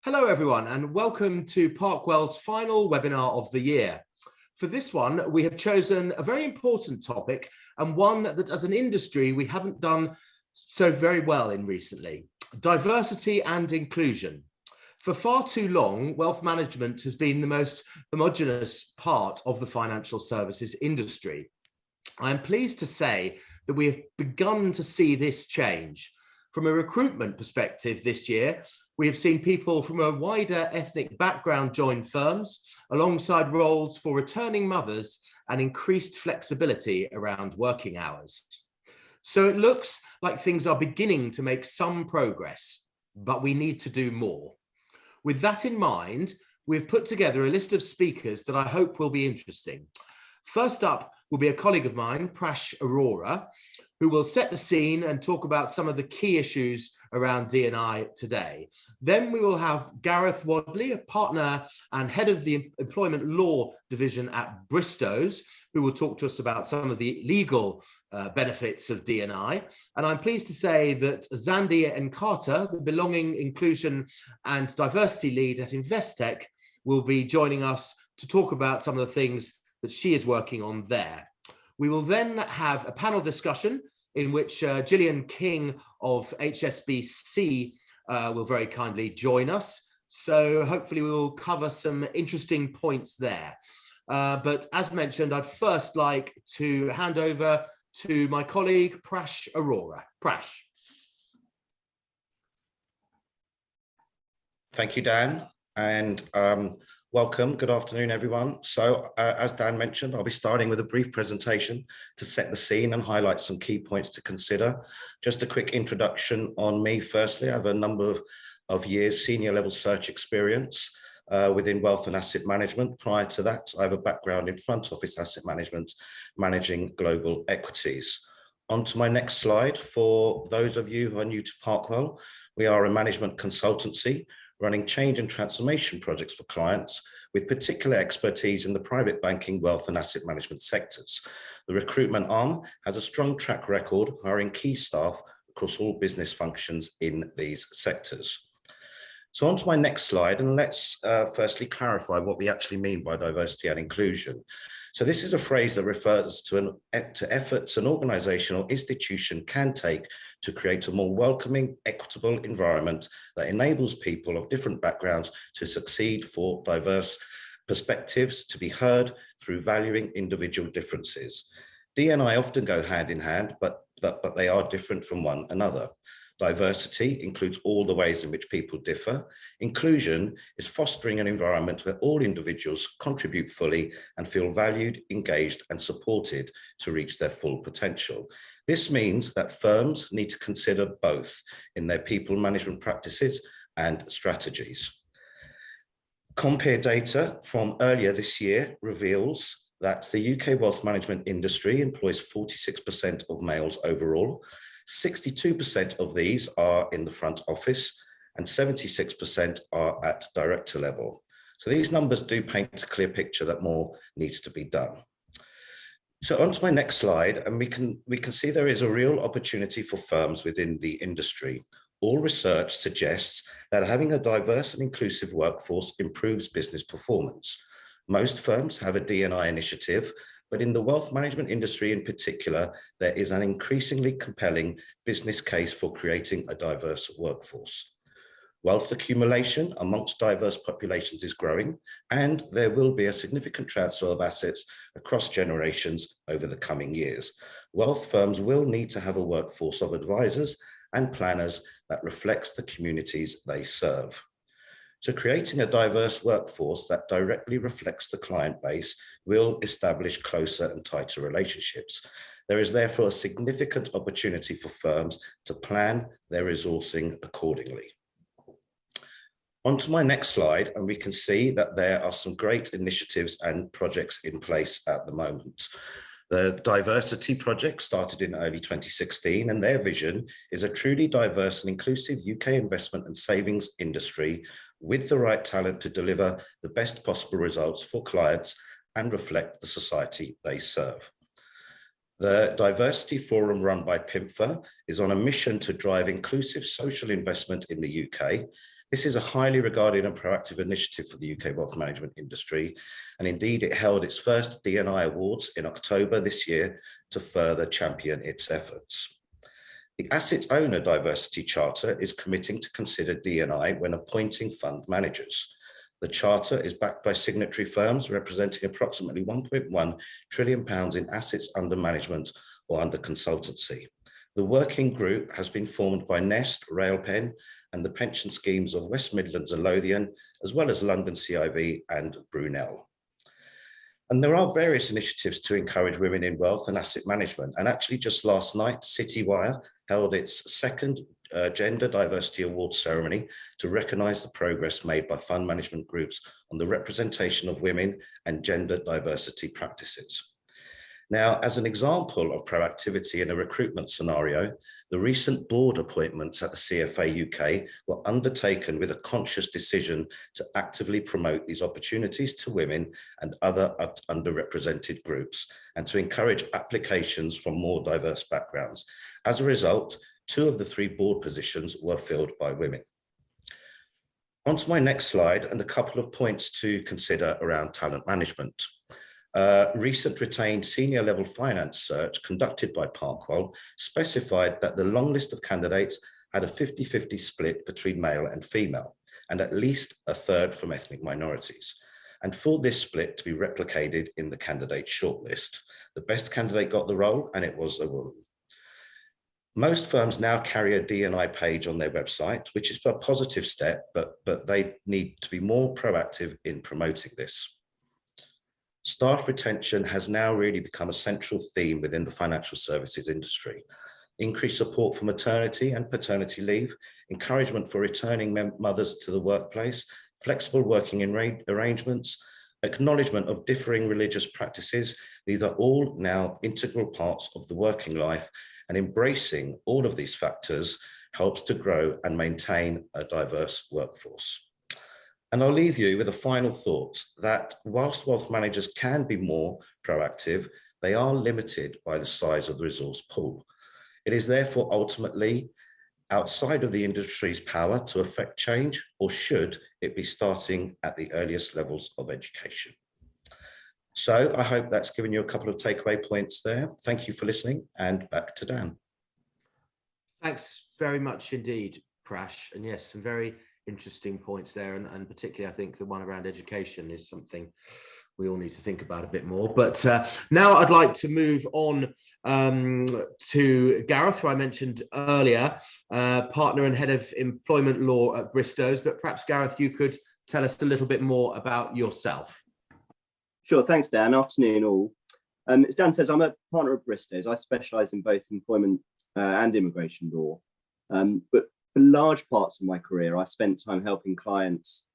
Hello everyone and welcome to Parkwell's final webinar of the year. For this one, we have chosen a very important topic and one that as an industry we haven't done so very well in recently: diversity and inclusion. For far too long, wealth management has been the most homogenous part of the financial services industry. I am pleased to say that we have begun to see this change. From a recruitment perspective this year, we have seen people from a wider ethnic background join firms, alongside roles for returning mothers and increased flexibility around working hours. So it looks like things are beginning to make some progress, but we need to do more. With that in mind, we've put together a list of speakers that I hope will be interesting. First up will be a colleague of mine, Prash Arora, who will set the scene and talk about some of the key issues around D&I today. Then we will have Gareth Wadley, a partner and head of the Employment Law Division at Bristow's, who will talk to us about some of the legal benefits of D&I. And I'm pleased to say that Zandi Nkata, the Belonging, Inclusion and Diversity Lead at Investec, will be joining us to talk about some of the things that she is working on there. We will then have a panel discussion in which Jillian King of HSBC will very kindly join us. So hopefully we will cover some interesting points there. But as mentioned, I'd first like to hand over to my colleague, Prash Arora. Prash. Thank you, Dan. And welcome. Good afternoon, everyone. So as Dan mentioned, I'll be starting with a brief presentation to set the scene and highlight some key points to consider. Just a quick introduction on me. Firstly, I have a number of years senior level search experience within wealth and asset management. Prior to that, I have a background in front office asset management, managing global equities. On to my next slide. For those of you who are new to Parkwell, we are a management consultancy running change and transformation projects for clients with particular expertise in the private banking, wealth and asset management sectors. The recruitment arm has a strong track record hiring key staff across all business functions in these sectors. So on to my next slide, and let's firstly clarify what we actually mean by diversity and inclusion. So this is a phrase that refers to efforts an organisation or institution can take to create a more welcoming, equitable environment that enables people of different backgrounds to succeed, for diverse perspectives to be heard through valuing individual differences. D&I often go hand in hand, but they are different from one another. Diversity includes all the ways in which people differ. Inclusion is fostering an environment where all individuals contribute fully and feel valued, engaged, and supported to reach their full potential. This means that firms need to consider both in their people management practices and strategies. Compare data from earlier this year reveals that the UK wealth management industry employs 46% of males overall. 62% of these are in the front office and 76% are at director level. So these numbers do paint a clear picture that more needs to be done. So on to my next slide, and we can see there is a real opportunity for firms within the industry. All research suggests that having a diverse and inclusive workforce improves business performance. Most firms have a D&I initiative, but in the wealth management industry in particular, there is an increasingly compelling business case for creating a diverse workforce. Wealth accumulation amongst diverse populations is growing, and there will be a significant transfer of assets across generations over the coming years. Wealth firms will need to have a workforce of advisors and planners that reflects the communities they serve. So creating a diverse workforce that directly reflects the client base will establish closer and tighter relationships. There is therefore a significant opportunity for firms to plan their resourcing accordingly. On to my next slide, and we can see that there are some great initiatives and projects in place at the moment. The Diversity Project started in early 2016, and their vision is a truly diverse and inclusive UK investment and savings industry with the right talent to deliver the best possible results for clients and reflect the society they serve. The Diversity Forum run by PIMFA is on a mission to drive inclusive social investment in the UK. This is a highly regarded and proactive initiative for the UK wealth management industry, and indeed it held its first D&I Awards in October this year to further champion its efforts. The Asset Owner Diversity Charter is committing to consider D&I when appointing fund managers. The Charter is backed by signatory firms representing approximately £1.1 trillion in assets under management or under consultancy. The working group has been formed by Nest, Railpen, and the pension schemes of West Midlands and Lothian, as well as London CIV and Brunel. And there are various initiatives to encourage women in wealth and asset management. And actually just last night, Citywire held its second Gender Diversity Awards ceremony to recognise the progress made by fund management groups on the representation of women and gender diversity practices. Now, as an example of proactivity in a recruitment scenario, the recent board appointments at the CFA UK were undertaken with a conscious decision to actively promote these opportunities to women and other underrepresented groups, and to encourage applications from more diverse backgrounds. As a result, 2 of the 3 board positions were filled by women. On to my next slide, and a couple of points to consider around talent management. Recent retained senior level finance search conducted by Parkwell specified that the long list of candidates had a 50-50 split between male and female, and at least a third from ethnic minorities. And for this split to be replicated in the candidate shortlist, the best candidate got the role, and it was a woman. Most firms now carry a D&I page on their website, which is a positive step, but they need to be more proactive in promoting this. Staff retention has now really become a central theme within the financial services industry. Increased support for maternity and paternity leave, encouragement for returning mothers to the workplace, flexible working arrangements, acknowledgement of differing religious practices. These are all now integral parts of the working life, and embracing all of these factors helps to grow and maintain a diverse workforce. And I'll leave you with a final thought that whilst wealth managers can be more proactive, they are limited by the size of the resource pool. It is therefore ultimately outside of the industry's power to affect change, or should it be starting at the earliest levels of education? So I hope that's given you a couple of takeaway points there. Thank you for listening, and back to Dan. Thanks very much indeed, Prash. And yes, some very interesting points there, and particularly I think the one around education is something we all need to think about a bit more. But now I'd like to move on to Gareth, who I mentioned earlier, partner and head of employment law at Bristow's. But perhaps, Gareth, you could tell us a little bit more about yourself. Sure, thanks, Dan. Afternoon, all. As Dan says, I'm a partner at Bristow's. I specialise in both employment and immigration law. But for large parts of my career, I spent time helping clients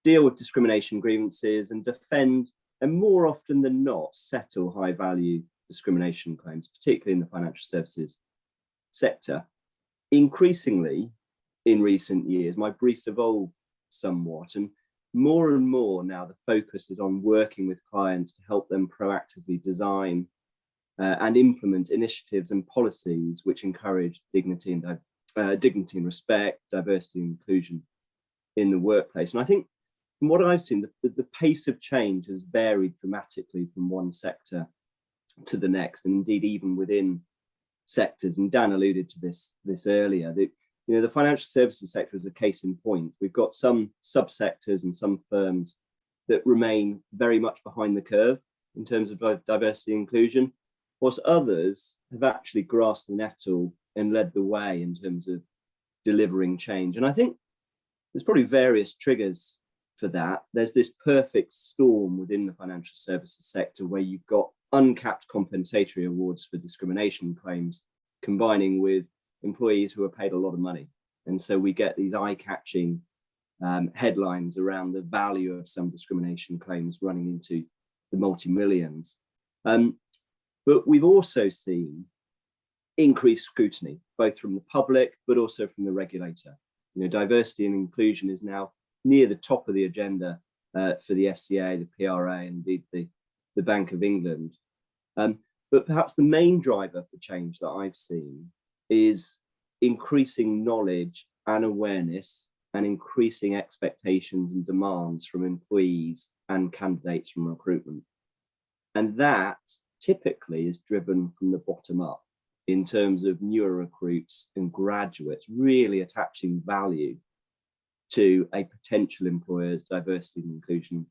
deal with discrimination grievances and defend, and more often than not, settle high-value discrimination claims, particularly in the financial services sector. Increasingly, in recent years, my briefs evolved somewhat, and more now the focus is on working with clients to help them proactively design and implement initiatives and policies which encourage dignity and respect, diversity and inclusion in the workplace. And I think from what I've seen, the pace of change has varied dramatically from one sector to the next, and indeed even within sectors. And Dan alluded to this earlier. The financial services sector is a case in point. We've got some subsectors and some firms that remain very much behind the curve in terms of diversity and inclusion, whilst others have actually grasped the nettle and led the way in terms of delivering change. And I think there's probably various triggers for that. There's this perfect storm within the financial services sector where you've got uncapped compensatory awards for discrimination claims combining with employees who are paid a lot of money. And so we get these eye-catching headlines around the value of some discrimination claims running into the multi-millions. But we've also seen increased scrutiny, both from the public, but also from the regulator. Diversity and inclusion is now near the top of the agenda for the FCA, the PRA, and indeed the Bank of England. But perhaps the main driver for change that I've seen is increasing knowledge and awareness and increasing expectations and demands from employees and candidates from recruitment. And that typically is driven from the bottom up in terms of newer recruits and graduates really attaching value to a potential employer's diversity and inclusion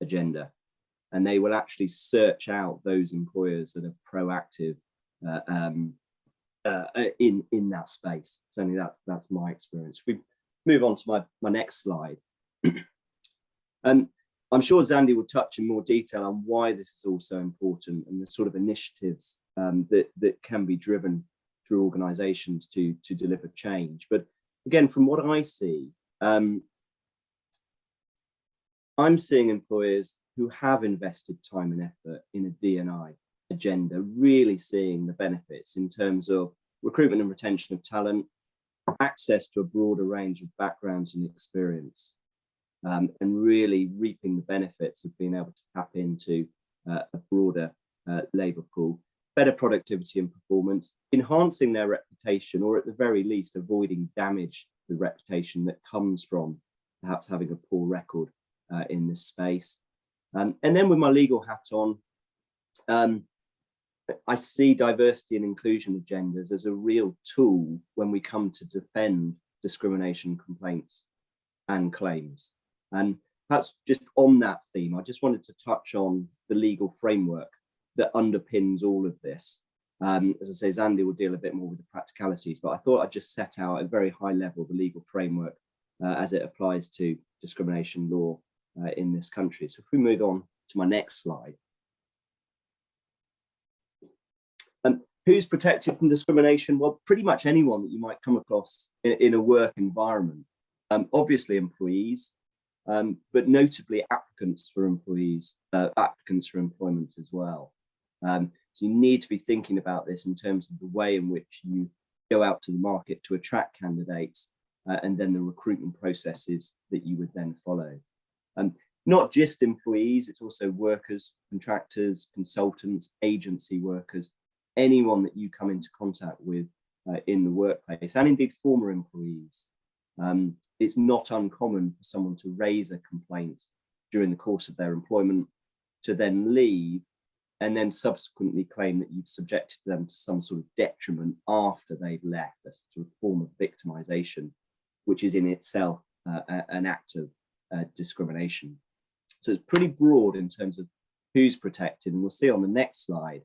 agenda. And they will actually search out those employers that are proactive in that space. Certainly that's my experience. If we move on to my next slide. I'm sure Zandy will touch in more detail on why this is also important and the sort of initiatives that can be driven through organizations to deliver change. But again, from what I see, I'm seeing employers who have invested time and effort in a D&I agenda, really seeing the benefits in terms of recruitment and retention of talent, access to a broader range of backgrounds and experience, and really reaping the benefits of being able to tap into a broader labour pool, better productivity and performance, enhancing their reputation, or at the very least avoiding damage to the reputation that comes from perhaps having a poor record in this space. And then with my legal hat on, I see diversity and inclusion agendas as a real tool when we come to defend discrimination complaints and claims. And perhaps just on that theme, I just wanted to touch on the legal framework that underpins all of this. As I say, Zandy will deal a bit more with the practicalities, but I thought I'd just set out at a very high level the legal framework as it applies to discrimination law in this country. So if we move on to my next slide. Who's protected from discrimination? Well, pretty much anyone that you might come across in a work environment. Obviously employees, but notably applicants for employees, applicants for employment as well. So you need to be thinking about this in terms of the way in which you go out to the market to attract candidates and then the recruitment processes that you would then follow. Not just employees, it's also workers, contractors, consultants, agency workers, anyone that you come into contact with in the workplace, and indeed former employees. It's not uncommon for someone to raise a complaint during the course of their employment, to then leave, and then subsequently claim that you've subjected them to some sort of detriment after they've left, a sort of form of victimization, which is in itself an act of discrimination. So it's pretty broad in terms of who's protected, and we'll see on the next slide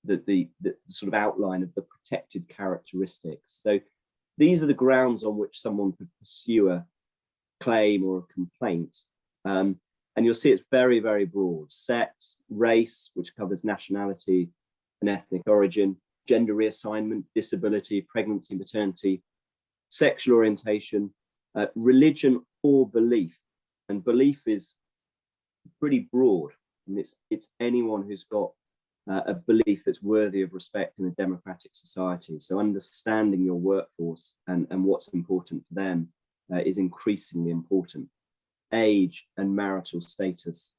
the sort of outline of the protected characteristics. So these are the grounds on which someone could pursue a claim or a complaint. And you'll see it's very, very broad. Sex, race, which covers nationality and ethnic origin, gender reassignment, disability, pregnancy, maternity, sexual orientation, religion or belief. And belief is pretty broad. And it's anyone who's got a belief that's worthy of respect in a democratic society. So understanding your workforce and what's important for them is increasingly important. Age and marital status.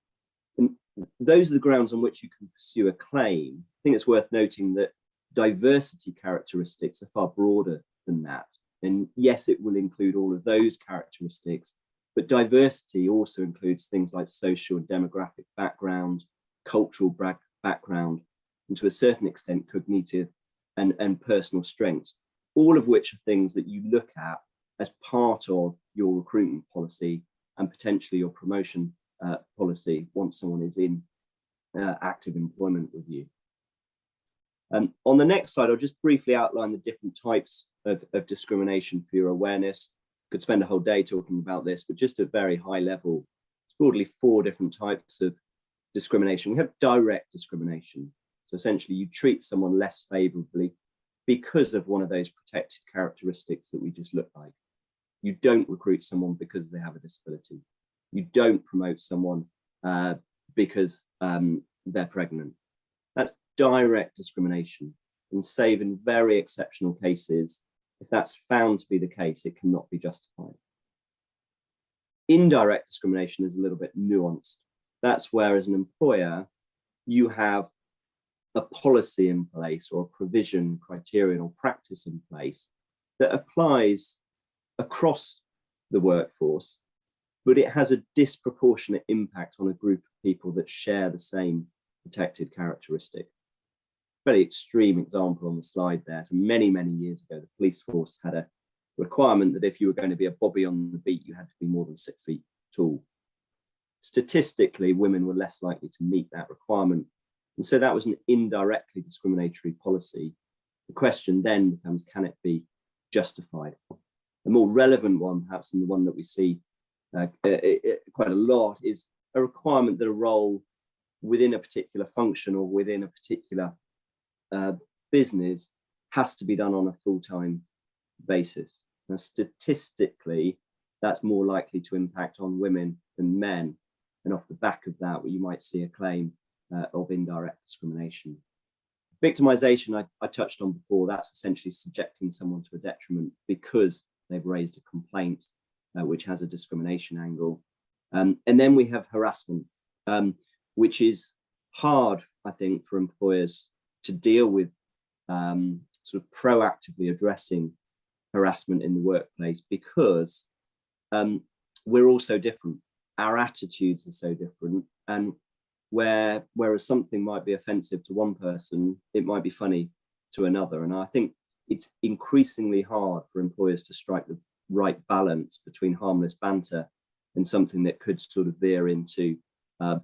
And those are the grounds on which you can pursue a claim. I think it's worth noting that diversity characteristics are far broader than that. And yes, it will include all of those characteristics, but diversity also includes things like social and demographic background, cultural background, and to a certain extent, cognitive and personal strengths, all of which are things that you look at as part of your recruitment policy and potentially your promotion policy once someone is in active employment with you. On the next slide, I'll just briefly outline the different types of discrimination for your awareness. Could spend a whole day talking about this, but just at a very high level, it's broadly 4 different types of discrimination. We have direct discrimination. So essentially you treat someone less favorably because of one of those protected characteristics that we just looked like. You don't recruit someone because they have a disability. You don't promote someone because they're pregnant. That's direct discrimination. And save in very exceptional cases, if that's found to be the case, it cannot be justified. Indirect discrimination is a little bit nuanced. That's where, as an employer, you have a policy in place or a provision, criterion or practice in place that applies across the workforce, but it has a disproportionate impact on a group of people that share the same protected characteristic. Very extreme example on the slide there. From many, many years ago, the police force had a requirement that if you were going to be a bobby on the beat, you had to be more than 6 feet tall. Statistically, women were less likely to meet that requirement. And so that was an indirectly discriminatory policy. The question then becomes, can it be justified? A more relevant one, perhaps, and the one that we see quite a lot, is a requirement that a role within a particular function or within a particular business has to be done on a full-time basis. Now, statistically, that's more likely to impact on women than men. And off the back of that, you might see a claim of indirect discrimination. Victimization, I touched on before, that's essentially subjecting someone to a detriment because they've raised a complaint which has a discrimination angle. And then we have harassment, which is hard, I think, for employers to deal with, sort of proactively addressing harassment in the workplace, because we're all so different. Our attitudes are so different, and whereas something might be offensive to one person, it might be funny to another. And I think it's increasingly hard for employers to strike the right balance between harmless banter and something that could sort of veer into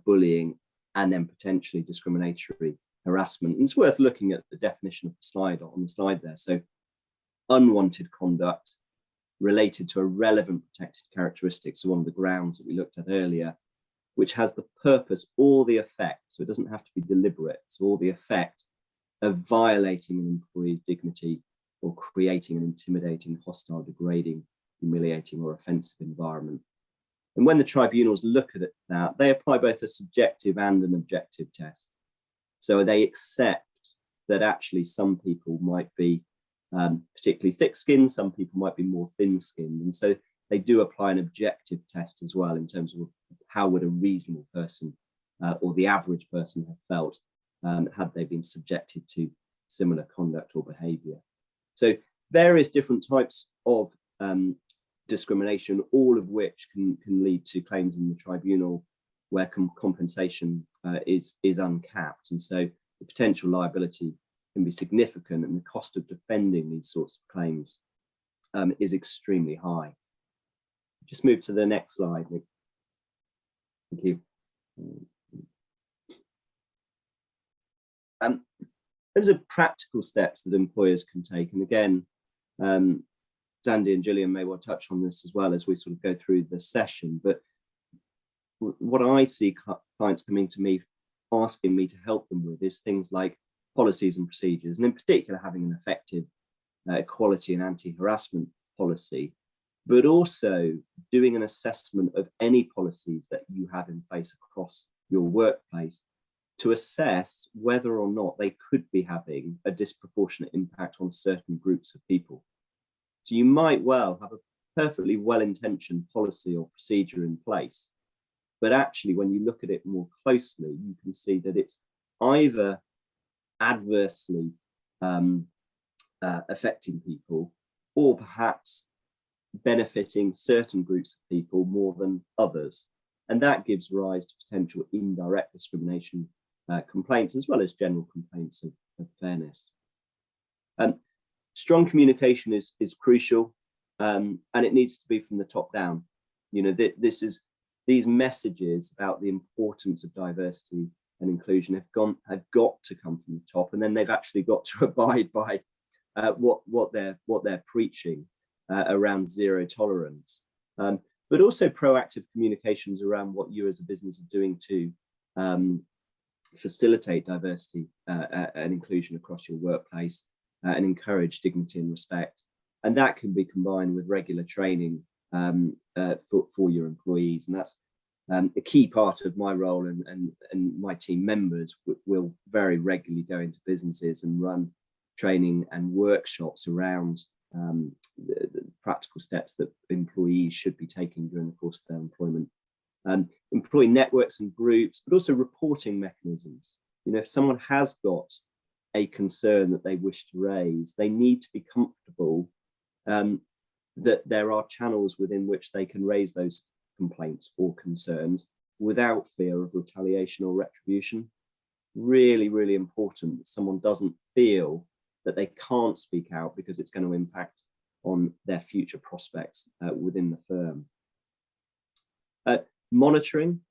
bullying and then potentially discriminatory harassment. And it's worth looking at the definition of the slide on the slide there. So unwanted conduct related to a relevant protected characteristic, so one of the grounds that we looked at earlier, which has the purpose or the effect, so it doesn't have to be deliberate, so or the effect of violating an employee's dignity or creating an intimidating, hostile, degrading, humiliating or offensive environment. And when the tribunals look at it now, they apply both a subjective and an objective test. So they accept that actually some people might be particularly thick-skinned, some people might be more thin-skinned. And so they do apply an objective test as well in terms of how would a reasonable person or the average person have felt had they been subjected to similar conduct or behaviour. So various different types of discrimination, all of which can lead to claims in the tribunal where compensation is uncapped. And so the potential liability can be significant, and the cost of defending these sorts of claims is extremely high. Just move to the next slide, Nick. Thank you. Those are practical steps that employers can take. And again, Sandy and Jillian may well touch on this as well as we sort of go through the session. But what I see clients coming to me asking me to help them with is things like policies and procedures, and in particular having an effective equality and anti-harassment policy, but also doing an assessment of any policies that you have in place across your workplace to assess whether or not they could be having a disproportionate impact on certain groups of people. So you might well have a perfectly well-intentioned policy or procedure in place, but actually when you look at it more closely, you can see that it's either adversely affecting people or perhaps benefiting certain groups of people more than others. And that gives rise to potential indirect discrimination complaints, as well as general complaints of fairness. Strong communication is crucial, and it needs to be from the top down. You know, these messages about the importance of diversity and inclusion have got to come from the top, and then they've actually got to abide by what they're preaching around zero tolerance, but also proactive communications around what you as a business are doing to facilitate diversity and inclusion across your workplace and encourage dignity and respect. And that can be combined with regular training for your employees. And that's a key part of my role, and my team members will very regularly go into businesses and run training and workshops around the practical steps that employees should be taking during the course of their employment. Employee networks and groups, but also reporting mechanisms. You know, if someone has got a concern that they wish to raise, they need to be comfortable that there are channels within which they can raise those complaints or concerns without fear of retaliation or retribution. Really, really important that someone doesn't feel that they can't speak out because it's going to impact on their future prospects within the firm. Monitoring.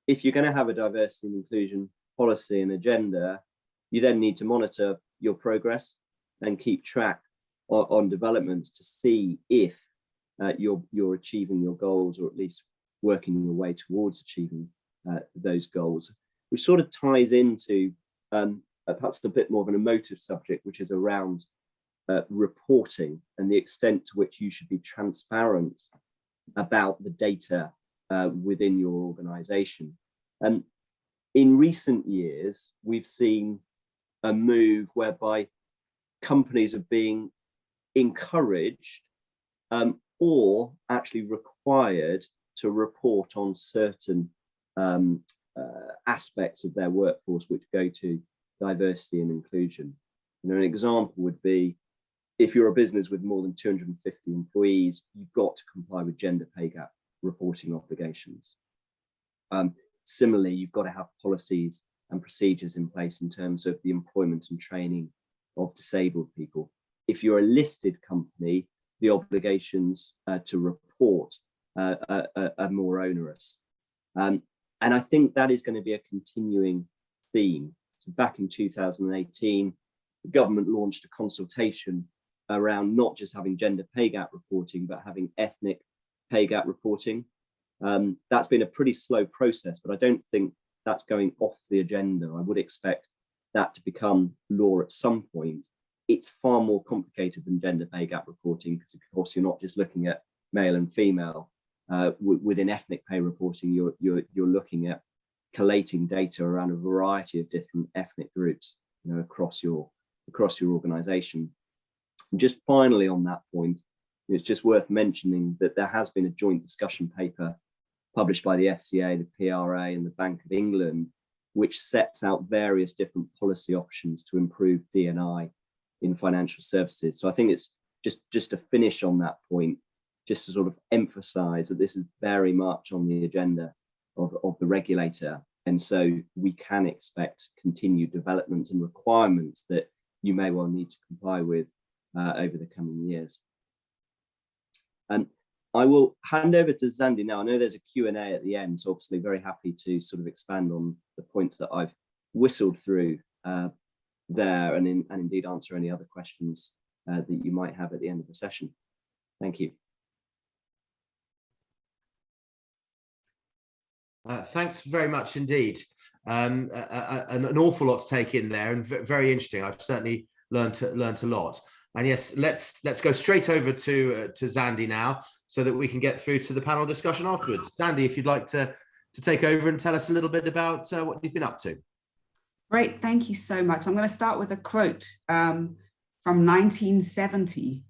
If you're going to have a diversity and inclusion policy and agenda, you then need to monitor your progress and keep track on developments to see if you're achieving your goals, or at least working your way towards achieving those goals, which sort of ties into perhaps a bit more of an emotive subject, which is around reporting and the extent to which you should be transparent about the data within your organization. And in recent years, we've seen a move whereby companies are being encouraged or actually required to report on certain aspects of their workforce which go to diversity and inclusion. You know, an example would be, if you're a business with more than 250 employees, you've got to comply with gender pay gap reporting obligations. Similarly, you've got to have policies and procedures in place in terms of the employment and training of disabled people. If you're a listed company, the obligations to report are more onerous. And I think that is going to be a continuing theme. So back in 2018, the government launched a consultation around not just having gender pay gap reporting, but having ethnic pay gap reporting. That's been a pretty slow process, but I don't think that's going off the agenda. I would expect that to become law at some point. It's far more complicated than gender pay gap reporting, because of course you're not just looking at male and female. Within ethnic pay reporting, you're looking at collating data around a variety of different ethnic groups, you know, across your organization. And just finally on that point, it's just worth mentioning that there has been a joint discussion paper published by the FCA, the PRA and the Bank of England, which sets out various different policy options to improve D&I in financial services. So I think it's just to finish on that point, just to sort of emphasize that this is very much on the agenda of the regulator. And so we can expect continued developments and requirements that you may well need to comply with over the coming years. And I will hand over to Zandy now. I know there's a Q&A at the end, so obviously very happy to sort of expand on the points that I've whistled through there, and indeed answer any other questions that you might have at the end of the session. Thank you. Thanks very much indeed. An awful lot to take in there, and very interesting. I've certainly learned a lot. And yes, let's go straight over to Zandy now, so that we can get through to the panel discussion afterwards. Zandy, if you'd like to take over and tell us a little bit about what you've been up to. Great, thank you so much. I'm going to start with a quote from 1970.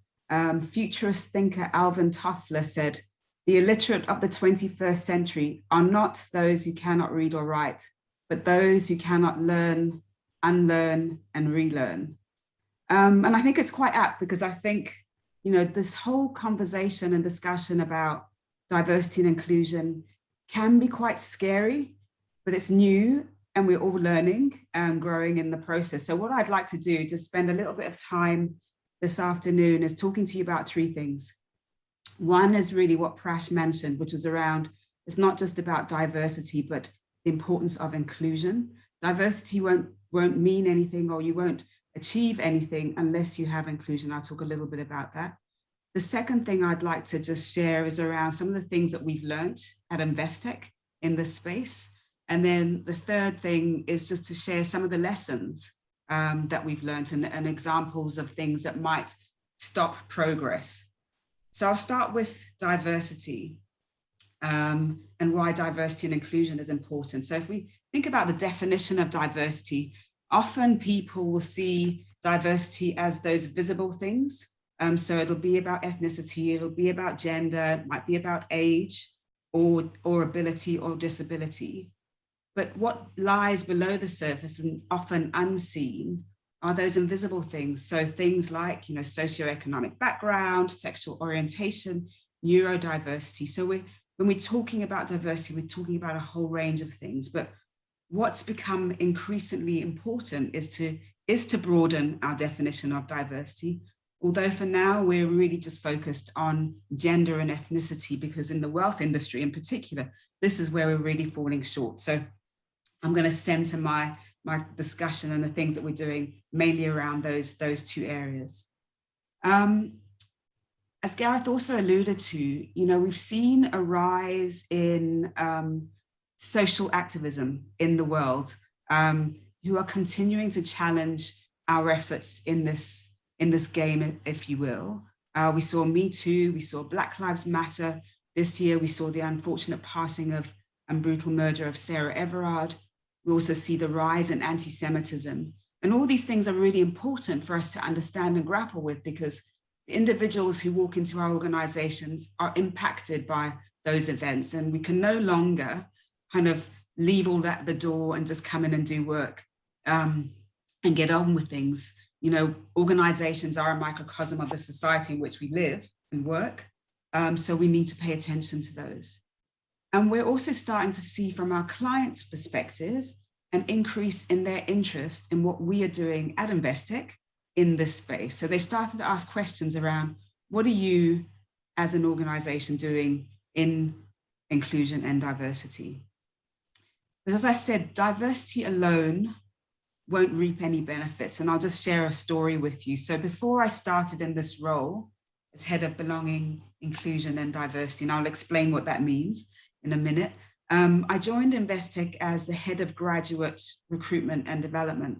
Futurist thinker Alvin Toffler said, "The illiterate of the 21st century are not those who cannot read or write, but those who cannot learn, unlearn, and relearn." And I think it's quite apt, because I think, you know, this whole conversation and discussion about diversity and inclusion can be quite scary, but it's new and we're all learning and growing in the process. So what I'd like to do, to spend a little bit of time this afternoon, is talking to you about three things. One is really what Prash mentioned, which was around, it's not just about diversity, but the importance of inclusion. Diversity won't mean anything, or you won't achieve anything unless you have inclusion. I'll talk a little bit about that. The second thing I'd like to just share is around some of the things that we've learned at Investec in this space. And then the third thing is just to share some of the lessons that we've learned, and examples of things that might stop progress. So I'll start with diversity and why diversity and inclusion is important. So if we think about the definition of diversity, often people will see diversity as those visible things. So it'll be about ethnicity, it'll be about gender, it might be about age or ability or disability. But what lies below the surface and often unseen are those invisible things. So things like, socioeconomic background, sexual orientation, neurodiversity. So when we're talking about diversity, we're talking about a whole range of things. But what's become increasingly important is to broaden our definition of diversity. Although for now, we're really just focused on gender and ethnicity, because in the wealth industry in particular, this is where we're really falling short. So I'm going to center my discussion and the things that we're doing mainly around those two areas. As Gareth also alluded to, we've seen a rise in social activism in the world, who are continuing to challenge our efforts in this game, if you will. We saw Me Too, we saw Black Lives Matter. This year, we saw the unfortunate passing of and brutal murder of Sarah Everard. We also see the rise in anti-Semitism. And all these things are really important for us to understand and grapple with, because the individuals who walk into our organizations are impacted by those events. And we can no longer kind of leave all that at the door and just come in and do work and get on with things. Organizations are a microcosm of the society in which we live and work. So we need to pay attention to those. And we're also starting to see from our clients' perspective an increase in their interest in what we are doing at Investec in this space. So they started to ask questions around, what are you as an organization doing in inclusion and diversity? But as I said, diversity alone won't reap any benefits. And I'll just share a story with you. So before I started in this role as head of belonging, inclusion and diversity, and I'll explain what that means in a minute, I joined Investec as the head of graduate recruitment and development.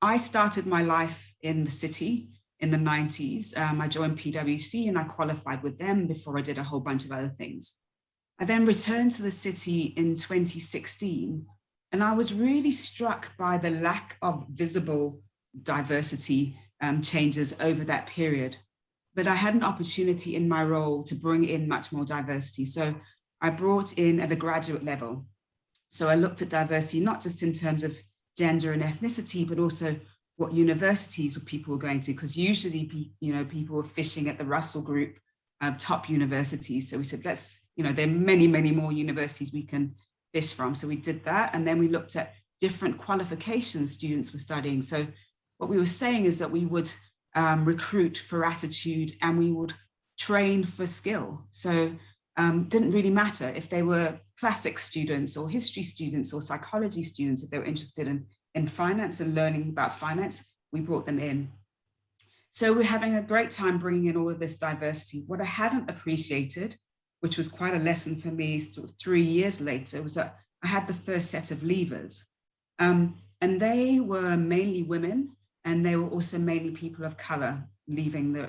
I started my life in the city in the 90s. I joined PwC and I qualified with them before I did a whole bunch of other things. I then returned to the city in 2016, and I was really struck by the lack of visible diversity changes over that period. But I had an opportunity in my role to bring in much more diversity. So I brought in at the graduate level. So I looked at diversity, not just in terms of gender and ethnicity, but also what universities people were going to, because usually, people were fishing at the Russell Group top universities. So we said, there are many, many more universities we can fish from. So we did that. And then we looked at different qualifications students were studying. So what we were saying is that we would recruit for attitude and we would train for skill. So didn't really matter if they were classics students or history students or psychology students. If they were interested in finance and learning about finance, we brought them in. So we're having a great time bringing in all of this diversity. What I hadn't appreciated, which was quite a lesson for me 3 years later, was that I had the first set of leavers. And they were mainly women, and they were also mainly people of color leaving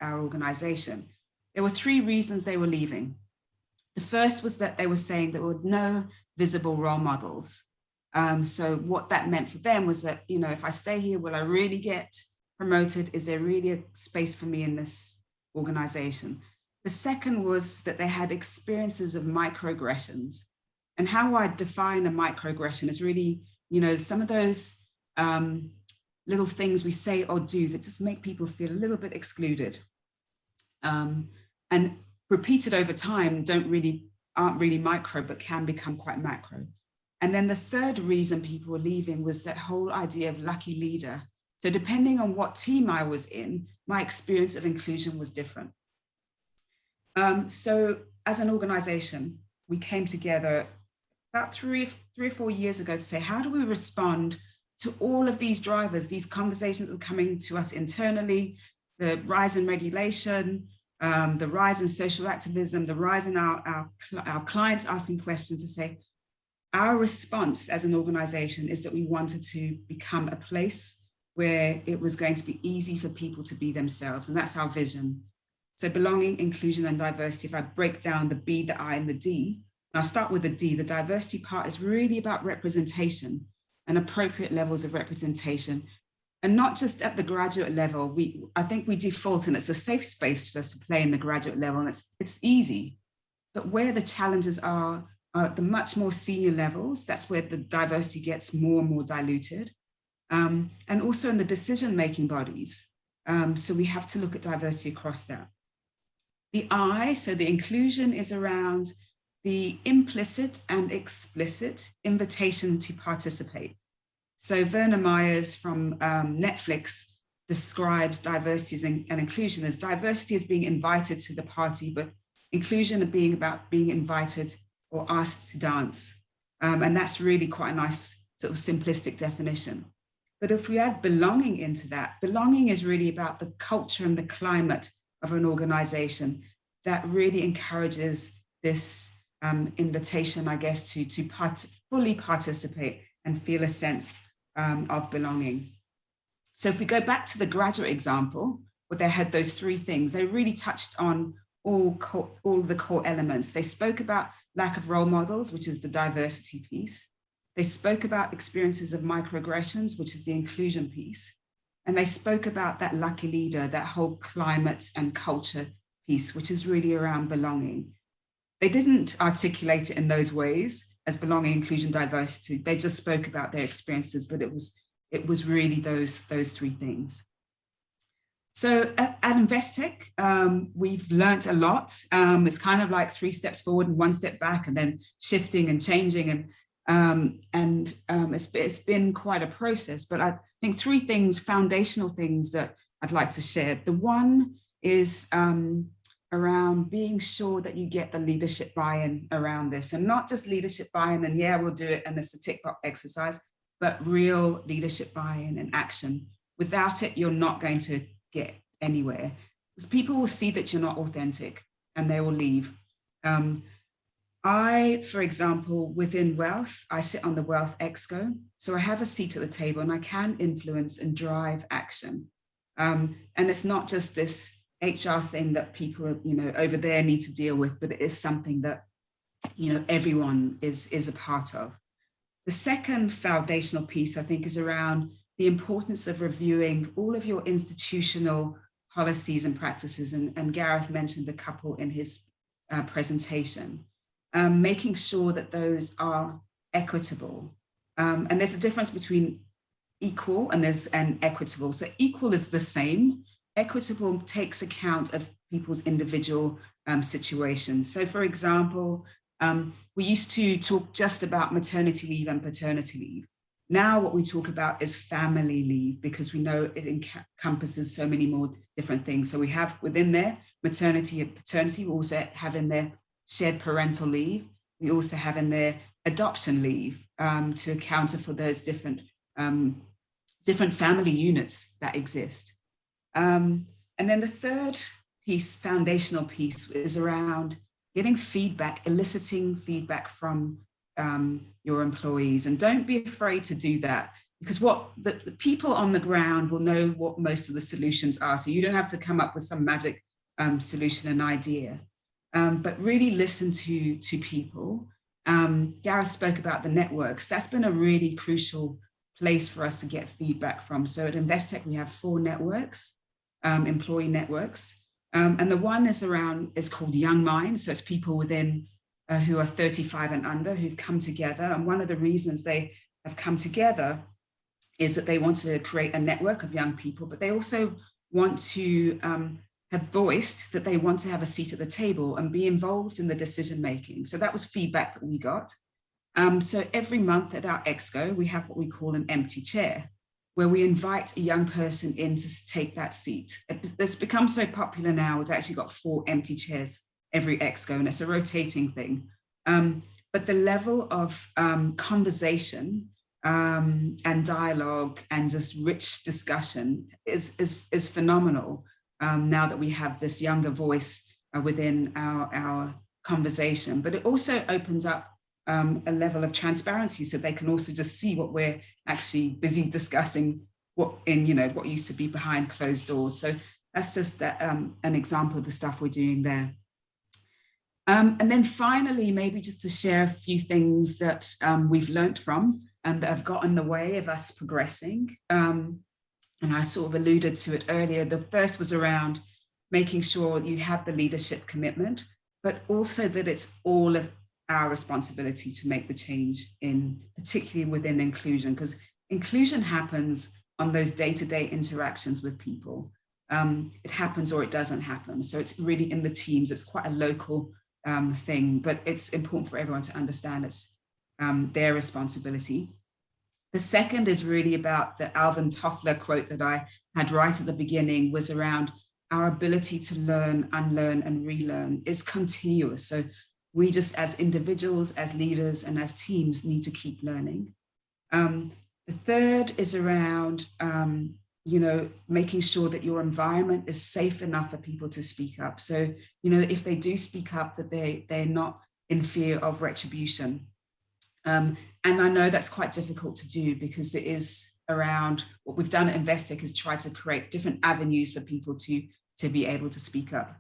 our organization. There were 3 reasons they were leaving. The first was that they were saying there were no visible role models. So what that meant for them was that, if I stay here, will I really get promoted? Is there really a space for me in this organization? The second was that they had experiences of microaggressions. And how I define a microaggression is really, some of those little things we say or do that just make people feel a little bit excluded. And repeated over time aren't really micro, but can become quite macro. And then the third reason people were leaving was that whole idea of lucky leader. So depending on what team I was in, my experience of inclusion was different. So as an organization, we came together about three or 4 years ago to say, how do we respond to all of these drivers, these conversations that were coming to us internally, the rise in regulation, the rise in social activism, the rise in our clients asking questions, to say, our response as an organization is that we wanted to become a place where it was going to be easy for people to be themselves. And that's our vision. So belonging, inclusion, and diversity, if I break down the B, the I, and the D, and I'll start with the D, the diversity part is really about representation and appropriate levels of representation. And not just at the graduate level. I think we default, and it's a safe space for us to play in the graduate level, and it's easy. But where the challenges are at the much more senior levels, that's where the diversity gets more and more diluted. and also in the decision-making bodies. So we have to look at diversity across that. The I, so the inclusion, is around the implicit and explicit invitation to participate. So Werner Myers from Netflix describes diversity and inclusion as diversity as being invited to the party, but inclusion being about being invited or asked to dance. And that's really quite a nice sort of simplistic definition. But if we add belonging into that, belonging is really about the culture and the climate of an organization that really encourages this invitation, I guess, to fully participate and feel a sense of belonging. So if we go back to the graduate example, where they had those three things, they really touched on all the core elements. They spoke about lack of role models, which is the diversity piece. They spoke about experiences of microaggressions, which is the inclusion piece. And they spoke about that lucky leader, that whole climate and culture piece, which is really around belonging. They didn't articulate it in those ways as belonging, inclusion, diversity. They just spoke about their experiences, but it was really those three things. So at Investec, we've learned a lot. It's kind of like 3 steps forward and 1 step back, and then shifting and changing. And it's been quite a process, but I think 3 things, foundational things that I'd like to share. The one is around being sure that you get the leadership buy-in around this, and not just leadership buy-in and yeah, we'll do it and it's a tick box exercise, but real leadership buy-in and action. Without it, you're not going to get anywhere, because people will see that you're not authentic and they will leave. I, for example, within Wealth, I sit on the Wealth Exco. So I have a seat at the table and I can influence and drive action. And it's not just this HR thing that people, over there need to deal with, but it is something that, everyone is a part of. The second foundational piece, I think, is around the importance of reviewing all of your institutional policies and practices. And Gareth mentioned a couple in his presentation. Making sure that those are equitable. And there's a difference between equal and equitable. So equal is the same. Equitable takes account of people's individual situations. So for example, we used to talk just about maternity leave and paternity leave. Now what we talk about is family leave, because we know it encompasses so many more different things. So we have within there maternity and paternity. We also have in there shared parental leave. We also have in there adoption leave to account for those different family units that exist. And then the third piece, foundational piece, is around getting feedback, eliciting feedback from your employees. And don't be afraid to do that, because what the people on the ground will know what most of the solutions are. So you don't have to come up with some magic solution and idea. But really listen to people. Gareth spoke about the networks. That's been a really crucial place for us to get feedback from. So at Investec, we have 4 networks, employee networks. And the one is called Young Minds. So it's people within who are 35 and under who've come together. And one of the reasons they have come together is that they want to create a network of young people, but they also want to have voiced that they want to have a seat at the table and be involved in the decision-making. So that was feedback that we got. So every month at our Exco, we have what we call an empty chair, where we invite a young person in to take that seat. It's become so popular now, we've actually got 4 empty chairs every Exco, and it's a rotating thing. But the level of conversation and dialogue and just rich discussion is phenomenal. Now that we have this younger voice within our conversation, but it also opens up a level of transparency, so they can also just see what we're actually busy discussing, what used to be behind closed doors. So that's just an example of the stuff we're doing there. And then finally, maybe just to share a few things that we've learned from and that have got in the way of us progressing. And I sort of alluded to it earlier. The first was around making sure you have the leadership commitment, but also that it's all of our responsibility to make the change, particularly within inclusion, because inclusion happens on those day-to-day interactions with people. It happens or it doesn't happen. So it's really in the teams. It's quite a local thing, but it's important for everyone to understand it's their responsibility. The second is really about the Alvin Toffler quote that I had right at the beginning, was around our ability to learn, unlearn, and relearn is continuous. So we just, as individuals, as leaders, and as teams, need to keep learning. The third is around, making sure that your environment is safe enough for people to speak up. So, if they do speak up, that they're not in fear of retribution. And I know that's quite difficult to do, because it is around what we've done at Investec is try to create different avenues for people to be able to speak up.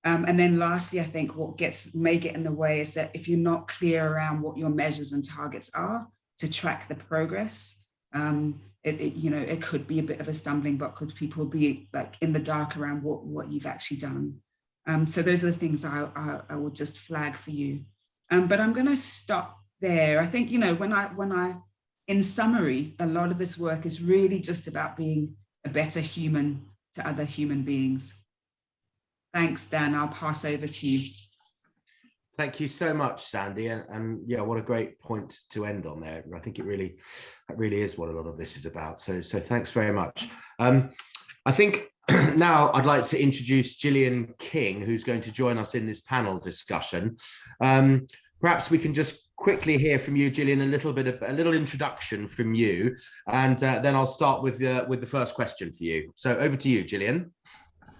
And then lastly, I think what may get in the way is that if you're not clear around what your measures and targets are to track the progress, it could be a bit of a stumbling block. Could people be like in the dark around what you've actually done? So those are the things I would just flag for you. But I'm going to stop there. I think, when I, in summary, a lot of this work is really just about being a better human to other human beings. Thanks, Dan. I'll pass over to you. Thank you so much, Sandy. And yeah, what a great point to end on there. I think it really is what a lot of this is about. So thanks very much. I think now I'd like to introduce Jillian King, who's going to join us in this panel discussion. Perhaps we can just quickly hear from you, Jillian, a little introduction from you, and then I'll start with the first question for you. So over to you, Jillian.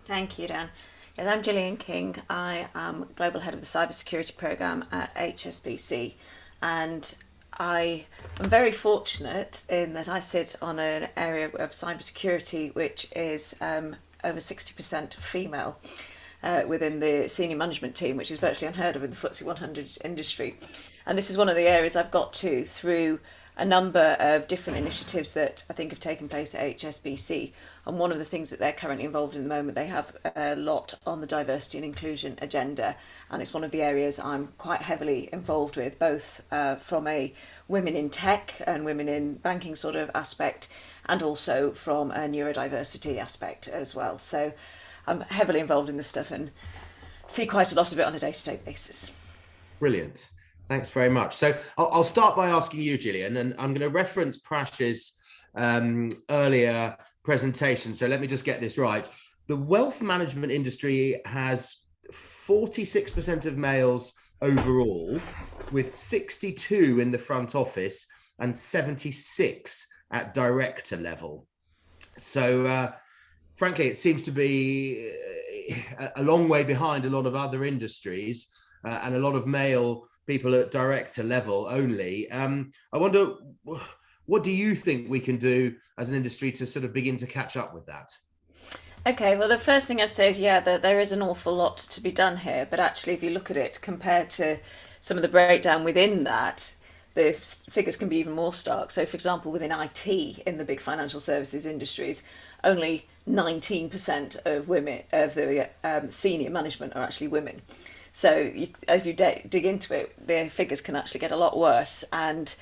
Thank you, Dan. Yes, I'm Jillian King. I am Global Head of the Cybersecurity Programme at HSBC, and I am very fortunate in that I sit on an area of cybersecurity which is over 60% female within the senior management team, which is virtually unheard of in the FTSE 100 industry. And this is one of the areas I've got to through a number of different initiatives that I think have taken place at HSBC. And one of the things that they're currently involved in at the moment, they have a lot on the diversity and inclusion agenda. And it's one of the areas I'm quite heavily involved with, both from a women in tech and women in banking sort of aspect, and also from a neurodiversity aspect as well. So I'm heavily involved in this stuff and see quite a lot of it on a day-to-day basis. Brilliant. Thanks very much. So I'll start by asking you, Jillian, and I'm going to reference Prash's earlier presentation. So let me just get this right. The wealth management industry has 46% of males overall, with 62 in the front office and 76 at director level. So frankly, it seems to be a long way behind a lot of other industries and a lot of male people at director level only. I wonder, what do you think we can do as an industry to sort of begin to catch up with that? Okay, well, the first thing I'd say is, yeah, that there is an awful lot to be done here. But actually, if you look at it compared to some of the breakdown within that, the figures can be even more stark. So, for example, within IT in the big financial services industries, only 19% of women of the senior management are actually women. So as you dig into it, the figures can actually get a lot worse. And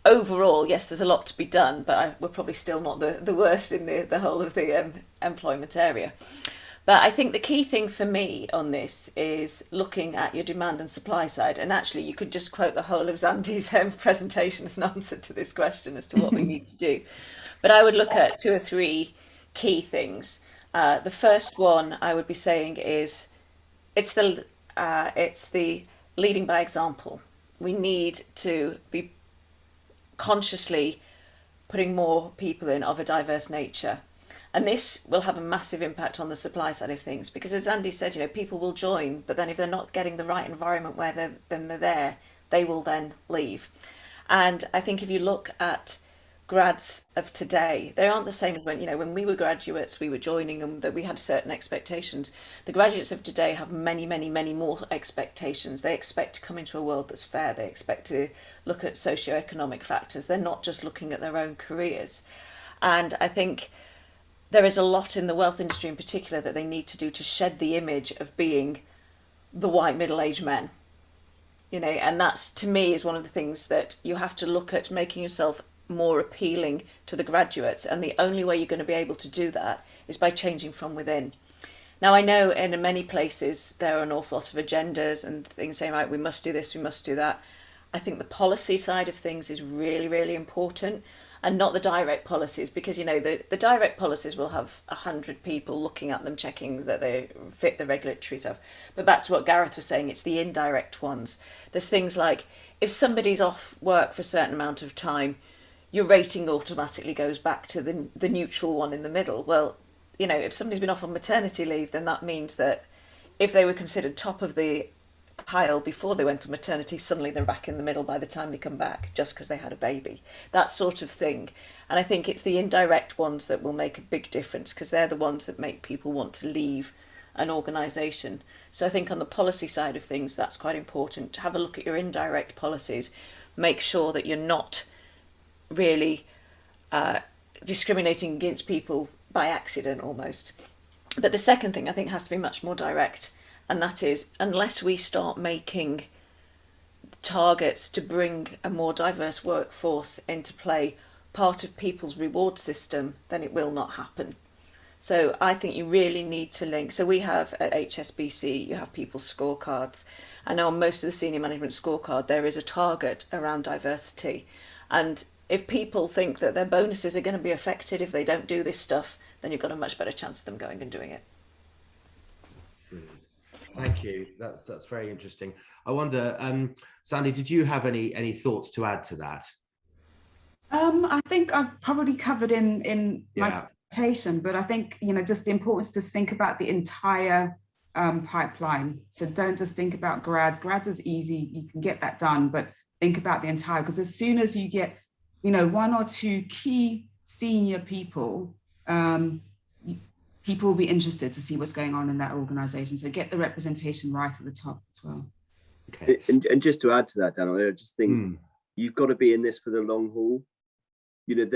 overall, yes, there's a lot to be done, but we're probably still not the worst in the whole of the employment area. But I think the key thing for me on this is looking at your demand and supply side. And actually, you could just quote the whole of Zandy's presentation as an answer to this question as to what we need to do. But I would look at 2 or 3 key things. The first one I would be saying is it's the leading by example. We need to be consciously putting more people in of a diverse nature. And this will have a massive impact on the supply side of things, because as Andy said, people will join, but then if they're not getting the right environment where they're there, they will then leave. And I think if you look at grads of today, they aren't the same as when we were graduates, we were joining and that we had certain expectations. The graduates of today have many, many, many more expectations. They expect to come into a world that's fair. They expect to look at socioeconomic factors. They're not just looking at their own careers. And I think there is a lot in the wealth industry in particular that they need to do to shed the image of being the white middle-aged men. And that's, to me, is one of the things that you have to look at, making yourself more appealing to the graduates. And the only way you're going to be able to do that is by changing from within. Now, I know in many places there are an awful lot of agendas and things saying, right, we must do this, we must do that. I think the policy side of things is really, really important, and not the direct policies, because, you know, the direct policies will have 100 people looking at them, checking that they fit the regulatory stuff. But back to what Gareth was saying, it's the indirect ones. There's things like, if somebody's off work for a certain amount of time, your rating automatically goes back to the neutral one in the middle. Well, you know, if somebody's been off on maternity leave, then that means that if they were considered top of the pile before they went to maternity, suddenly they're back in the middle by the time they come back, just because they had a baby. That sort of thing. And I think it's the indirect ones that will make a big difference, because they're the ones that make people want to leave an organisation. So I think on the policy side of things, that's quite important, to have a look at your indirect policies, make sure that you're not really discriminating against people by accident almost. But the second thing I think has to be much more direct, and that is, unless we start making targets to bring a more diverse workforce into play part of people's reward system, then it will not happen. So I think you really need to link. So we have at HSBC, you have people's scorecards, and on most of the senior management scorecard, there is a target around diversity. And if people think that their bonuses are going to be affected if they don't do this stuff, then you've got a much better chance of them going and doing it. Brilliant. Thank you. That's very interesting. I wonder, Sandy, did you have any thoughts to add to that? I think I've probably covered in my presentation, but I think, you know, just the importance to think about the entire pipeline. So don't just think about grads. Grads is easy, you can get that done, but think about the entire, because as soon as you get, you know, one or two key senior people, people will be interested to see what's going on in that organization. So get the representation right at the top as well. Okay. And just to add to that, Dan, I just think you've got to be in this for the long haul. You know,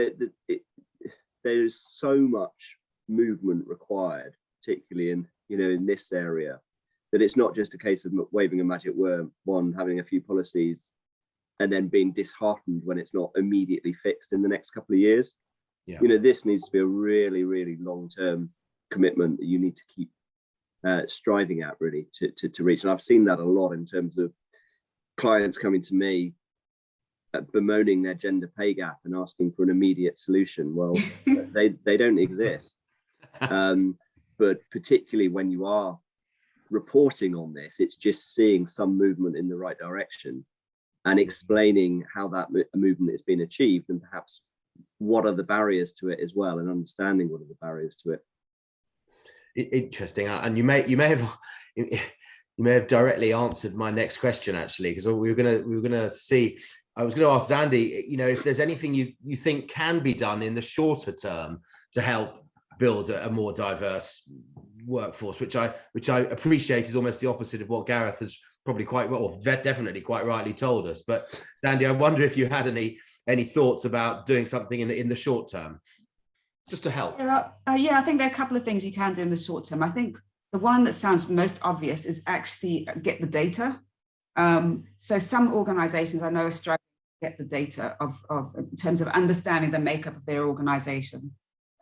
there's so much movement required, particularly in, you know, in this area, that it's not just a case of waving a magic wand, having a few policies, and then being disheartened when it's not immediately fixed in the next couple of years. Yeah. You know, this needs to be a really, really long-term commitment that you need to keep striving at, really, to reach. And I've seen that a lot in terms of clients coming to me bemoaning their gender pay gap and asking for an immediate solution. Well, they don't exist. But particularly when you are reporting on this, it's just seeing some movement in the right direction and explaining how that movement has been achieved, and perhaps what are the barriers to it as well, and understanding what are the barriers to it. Interesting. And you may have directly answered my next question, actually, because we were gonna see. I was going to ask Sandy, you know, if there's anything you think can be done in the shorter term to help build a more diverse workforce, which I appreciate is almost the opposite of what Gareth has probably quite well, or definitely quite rightly told us. But Sandy, I wonder if you had any thoughts about doing something in the short term, just to help. Yeah, I think there are a couple of things you can do in the short term. I think the one that sounds most obvious is actually get the data. So some organizations I know are struggling to get the data of in terms of understanding the makeup of their organization.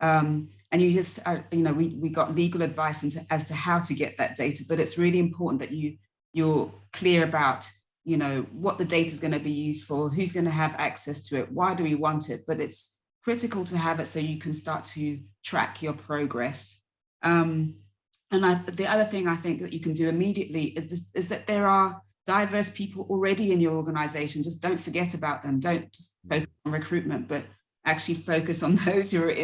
And you just, you know, we got legal advice as to how to get that data, but it's really important that you're clear about, you know, what the data is going to be used for, who's going to have access to it, why do we want it, but it's critical to have it so you can start to track your progress. And the other thing I think that you can do immediately is that there are diverse people already in your organization. Just don't forget about them. Don't just focus on recruitment, but actually focus on those who are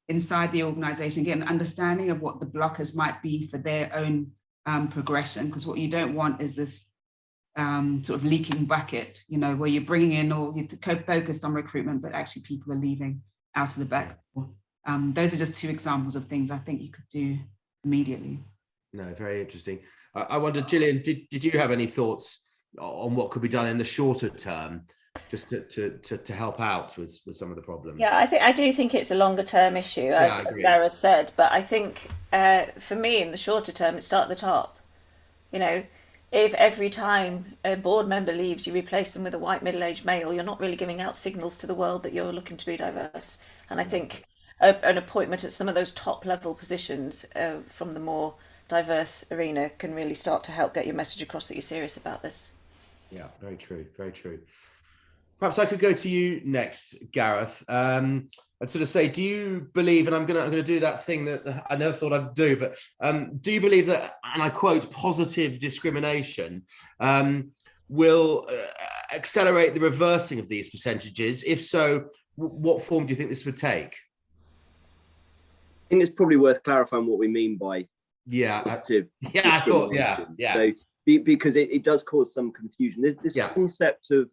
inside the organization, get an understanding of what the blockers might be for their own progression, because what you don't want is this sort of leaking bucket, you know, where you're bringing in all, you're focused on recruitment, but actually people are leaving out of the back door. Those are just two examples of things I think you could do immediately. No, very interesting. I wonder, Jillian, did you have any thoughts on what could be done in the shorter term, just to help out with some of the problems? Yeah, I do think it's a longer term issue, as Gareth said, but I think for me in the shorter term, it starts at the top. You know, if every time a board member leaves, you replace them with a white middle-aged male, you're not really giving out signals to the world that you're looking to be diverse. And I think an appointment at some of those top-level positions from the more diverse arena can really start to help get your message across that you're serious about this. Yeah, very true, very true. Perhaps I could go to you next, Gareth. I'd sort of say, do you believe, and I'm gonna do that thing that I never thought I'd do, but do you believe that, and I quote, positive discrimination will accelerate the reversing of these percentages? If so, what form do you think this would take? I think it's probably worth clarifying what we mean by positive discrimination. I thought, So, because it does cause some confusion. This concept of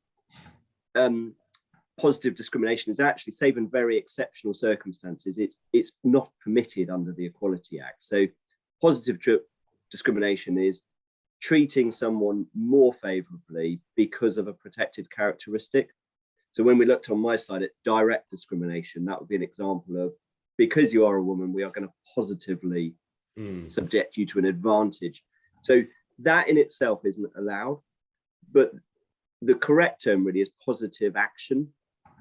positive discrimination is actually, save in very exceptional circumstances, it's not permitted under the Equality Act. So positive discrimination is treating someone more favorably because of a protected characteristic. So when we looked on my slide at direct discrimination, that would be an example of, because you are a woman, we are going to positively subject you to an advantage. So that in itself isn't allowed, but the correct term really is positive action.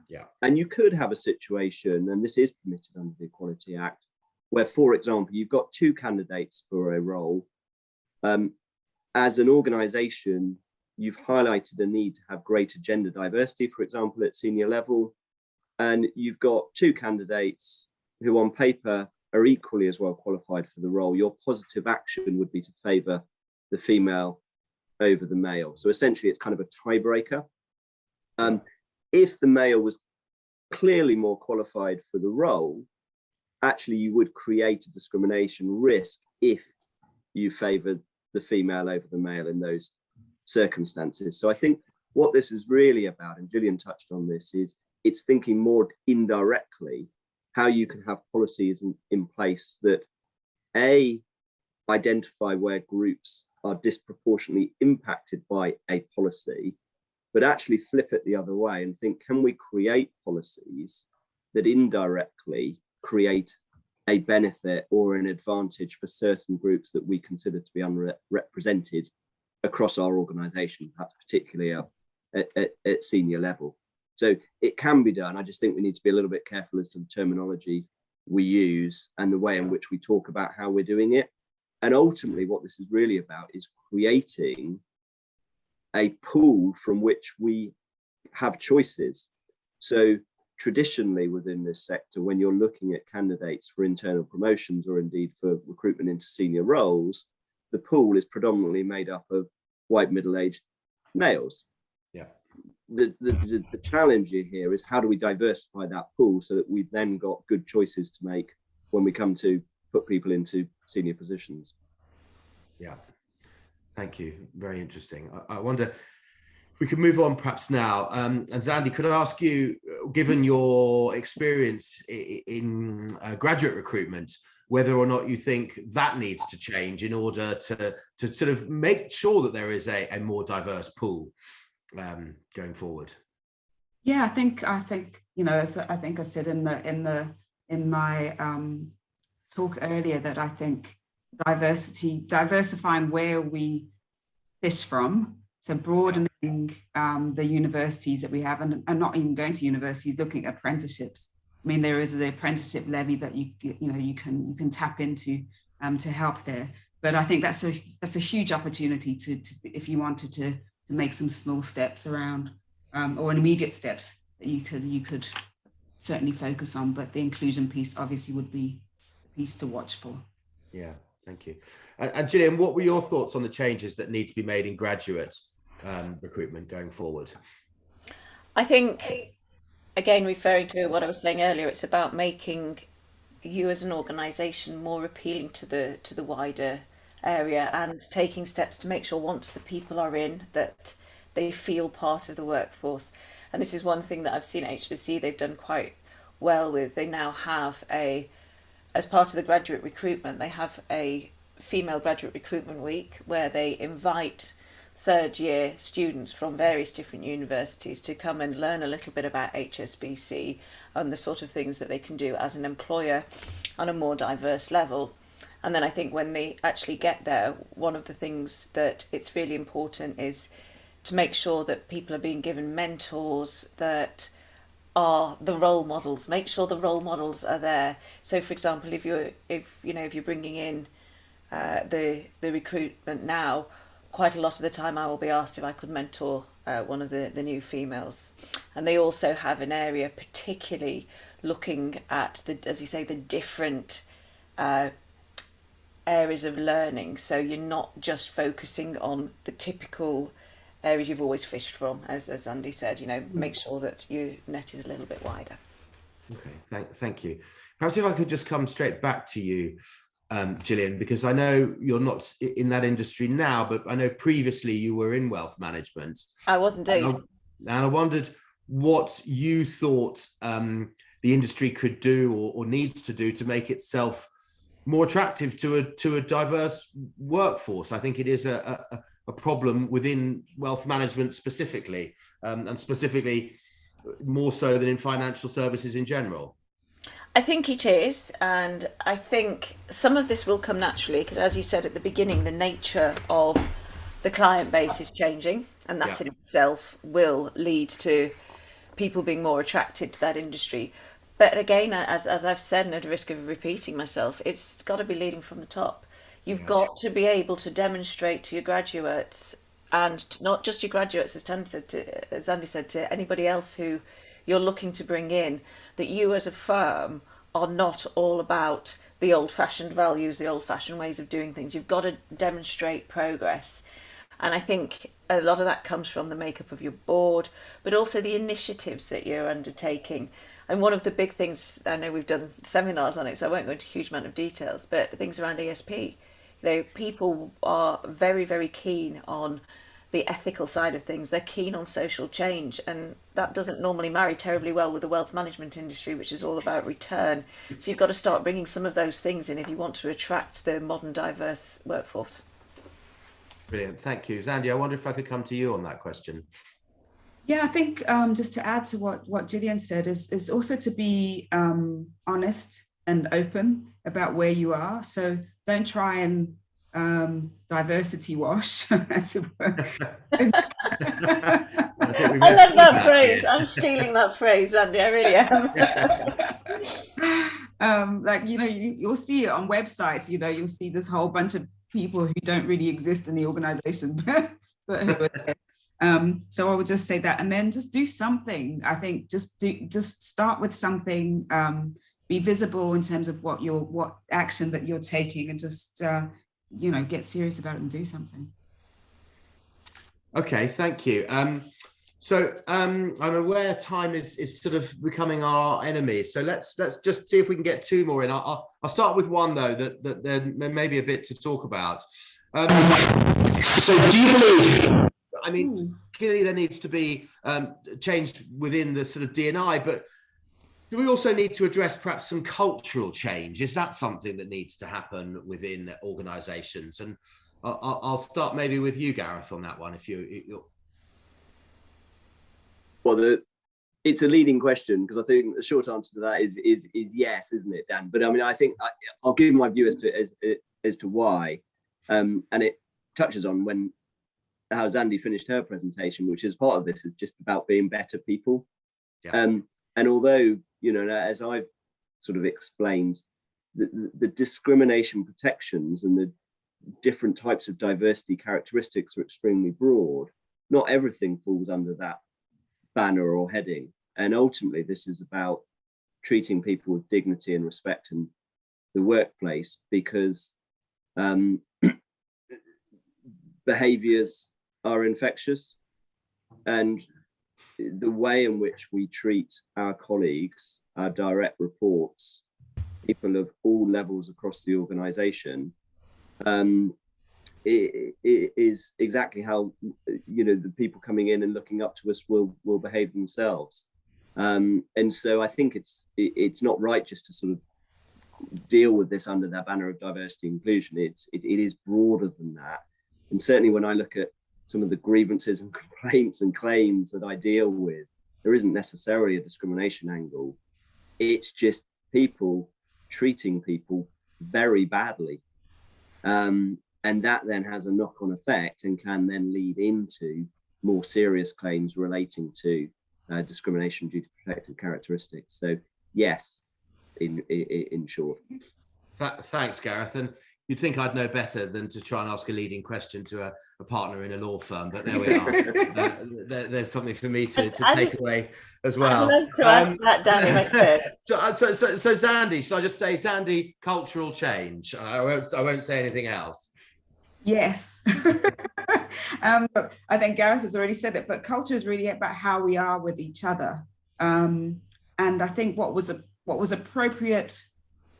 Yeah. And you could have a situation, and this is permitted under the Equality Act, where, for example, you've got two candidates for a role. As an organization, you've highlighted the need to have greater gender diversity, for example, at senior level. And you've got two candidates who on paper are equally as well qualified for the role. Your positive action would be to favor the female over the male. So essentially it's kind of a tiebreaker. If the male was clearly more qualified for the role, actually you would create a discrimination risk if you favored the female over the male in those circumstances. So I think what this is really about, and Jillian touched on this, is it's thinking more indirectly how you can have policies in place that identify where groups are disproportionately impacted by a policy, but actually flip it the other way and think, can we create policies that indirectly create a benefit or an advantage for certain groups that we consider to be underrepresented across our organization, perhaps particularly at senior level. So it can be done. I just think we need to be a little bit careful as to the terminology we use and the way in which we talk about how we're doing it. And ultimately what this is really about is creating a pool from which we have choices. So traditionally within this sector, when you're looking at candidates for internal promotions or indeed for recruitment into senior roles, the pool is predominantly made up of white middle-aged males. Yeah. The challenge here is how do we diversify that pool so that we've then got good choices to make when we come to put people into senior positions. Yeah, thank you. Very interesting. I wonder if we could move on perhaps now. And Zandy, could I ask you, given your experience in graduate recruitment, whether or not you think that needs to change in order to sort of make sure that there is a more diverse pool going forward? Yeah, I think you know, as I think I said in my talk earlier, that I think diversifying where we fish from, so broadening the universities that we have, and not even going to universities, looking at apprenticeships. I mean, there is the apprenticeship levy that you can tap into to help there. But I think that's a huge opportunity to if you wanted to make some small steps around or immediate steps that you could certainly focus on. But the inclusion piece obviously would be a piece to watch for. Yeah, thank you. And Jillian, what were your thoughts on the changes that need to be made in graduate recruitment going forward? I think, again, referring to what I was saying earlier, it's about making you as an organisation more appealing to the wider area and taking steps to make sure once the people are in that they feel part of the workforce. And this is one thing that I've seen at HBC they've done quite well with. They now have as part of the graduate recruitment, they have a female graduate recruitment week where they invite third year students from various different universities to come and learn a little bit about HSBC and the sort of things that they can do as an employer on a more diverse level. And then I think when they actually get there, one of the things that it's really important is to make sure that people are being given mentors that are the role models. Make sure the role models are there. So, for example, if you're bringing in the recruitment now, quite a lot of the time I will be asked if I could mentor one of the new females, and they also have an area particularly looking at as you say, the different areas of learning. So you're not just focusing on the typical areas you've always fished from, as Andy said. Make sure that your net is a little bit wider. Okay, thank you. Perhaps if I could just come straight back to you, Jillian, because I know you're not in that industry now, but I know previously you were in wealth management. I was indeed. And I wondered what you thought the industry could do or needs to do to make itself more attractive to a diverse workforce. I think it is a problem within wealth management specifically, and specifically more so than in financial services in general. I think it is, and I think some of this will come naturally because, as you said at the beginning, the nature of the client base is changing, and that in itself will lead to people being more attracted to that industry. But again, as I've said, and at the risk of repeating myself, it's got to be leading from the top. You've got to be able to demonstrate to your graduates, and not just your graduates, as Andy said, to anybody else who you're looking to bring in, that you as a firm are not all about the old-fashioned values, the old-fashioned ways of doing things. You've got to demonstrate progress. And I think a lot of that comes from the makeup of your board, but also the initiatives that you're undertaking. And one of the big things, I know we've done seminars on it, so I won't go into a huge amount of details, but things around ESP. People are very, very keen on the ethical side of things. They're keen on social change, and that doesn't normally marry terribly well with the wealth management industry, which is all about return. So you've got to start bringing some of those things in if you want to attract the modern diverse workforce. Brilliant, thank you. Zandy, I wonder if I could come to you on that question. Yeah, I think just to add to what Jillian said is also to be honest and open about where you are. So don't try and diversity wash, as it were. I love that phrase. I'm stealing that phrase, Andy. I really am. You'll see it on websites. You'll see this whole bunch of people who don't really exist in the organization, but who are there. So I would just say that, and then just do something. I think just start with something. Be visible in terms of what action that you're taking, and just get serious about it and do something. Okay, thank you. So I'm aware time is sort of becoming our enemy. So let's just see if we can get two more in. I'll start with one though that there may be a bit to talk about. So do you believe? I mean, clearly there needs to be change within the sort of D&I, but do we also need to address perhaps some cultural change? Is that something that needs to happen within organisations? And I'll start maybe with you, Gareth, on that one. If you're... Well, it's a leading question, because I think the short answer to that is yes, isn't it, Dan? But I mean, I think I'll give my view as to why, and it touches on how Zandy finished her presentation, which is part of this is just about being better people. Yeah. And although, as I've sort of explained, the discrimination protections and the different types of diversity characteristics are extremely broad, not everything falls under that banner or heading. And ultimately, this is about treating people with dignity and respect in the workplace, because behaviors are infectious, and the way in which we treat our colleagues, our direct reports, people of all levels across the organization, it is exactly how the people coming in and looking up to us will behave themselves. And so I think it's not right just to sort of deal with this under that banner of diversity and inclusion. It is broader than that. And certainly when I look at some of the grievances and complaints and claims that I deal with, there isn't necessarily a discrimination angle. It's just people treating people very badly. And that then has a knock-on effect and can then lead into more serious claims relating to discrimination due to protected characteristics. So yes, in short. Thanks, Gareth. And you'd think I'd know better than to try and ask a leading question to a partner in a law firm, but there we are. There's something for me to take away as well. I'd love to add that, Dan, if I could. So Zandy, shall I just say, Zandy, cultural change? I won't say anything else. Yes. I think Gareth has already said it, but culture is really about how we are with each other. And I think what was appropriate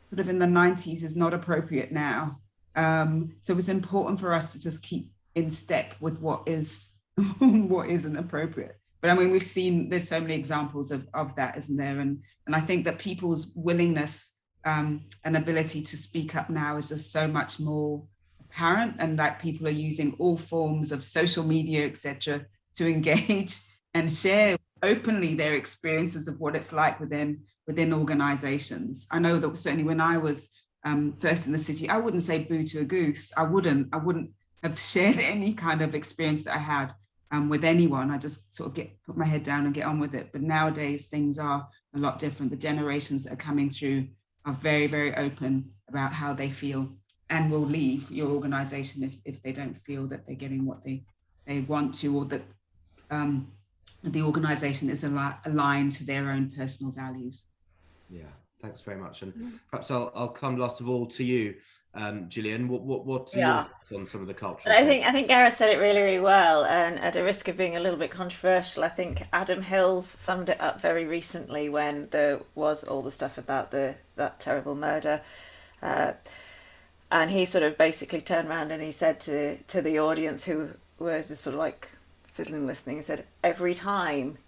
sort of in the 90s is not appropriate now. So it's important for us to just keep in step with what isn't appropriate. But I mean, we've seen there's so many examples of that, isn't there? And I think that people's willingness and ability to speak up now is just so much more apparent, and that people are using all forms of social media, etc., to engage and share openly their experiences of what it's like within organizations. I know that certainly when I was first in the city, I wouldn't say boo to a goose. I wouldn't have shared any kind of experience that I had with anyone. I just sort of put my head down and get on with it. But nowadays things are a lot different. The generations that are coming through are very, very open about how they feel, and will leave your organization if they don't feel that they're getting what they want to, or that the organization is aligned to their own personal values. Yeah, thanks very much. And perhaps I'll come last of all to you, Jillian. What are your thoughts on some of the cultural? I think Gareth said it really, really well. And at a risk of being a little bit controversial, I think Adam Hills summed it up very recently when there was all the stuff about that terrible murder. And he sort of basically turned around and he said to the audience, who were just sort of like sitting and listening, he said, every time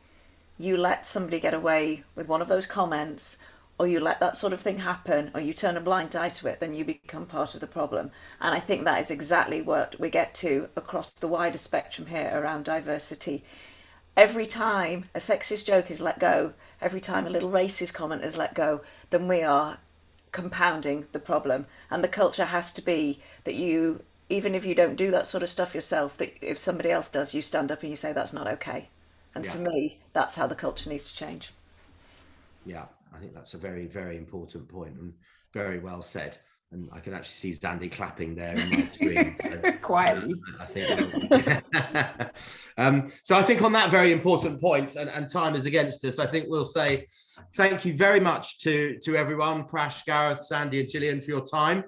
you let somebody get away with one of those comments, or you let that sort of thing happen, or you turn a blind eye to it, then you become part of the problem. And I think that is exactly what we get to across the wider spectrum here around diversity. Every time a sexist joke is let go, every time a little racist comment is let go, then we are compounding the problem. And the culture has to be that you, even if you don't do that sort of stuff yourself, that if somebody else does, you stand up and you say that's not okay. And for me, that's how the culture needs to change. Yeah, I think that's a very, very important point, and very well said. And I can actually see Zandy clapping there in my screen. So, quietly. I think. So I think on that very important point, and time is against us, I think we'll say thank you very much to everyone, Prash, Gareth, Zandy, and Jillian, for your time.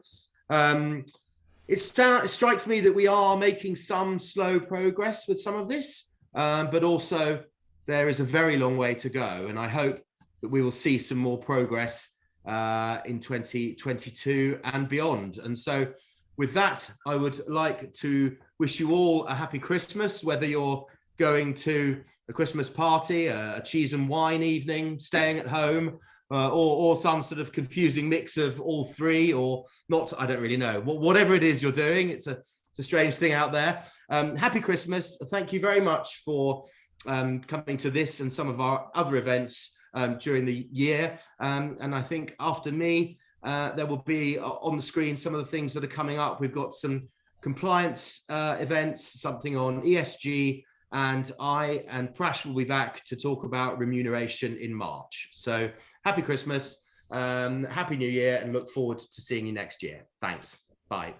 It strikes me that we are making some slow progress with some of this, but also there is a very long way to go. And I hope that we will see some more progress in 2022 and beyond. And so with that, I would like to wish you all a happy Christmas, whether you're going to a Christmas party, a cheese and wine evening, staying at home, or some sort of confusing mix of all three, or not, I don't really know. Whatever it is you're doing, it's a strange thing out there. Happy Christmas. Thank you very much for coming to this and some of our other events during the year. And I think after me, there will be on the screen some of the things that are coming up. We've got some compliance events, something on ESG, and I and Prash will be back to talk about remuneration in March. So happy Christmas, happy New Year, and look forward to seeing you next year. Thanks. Bye.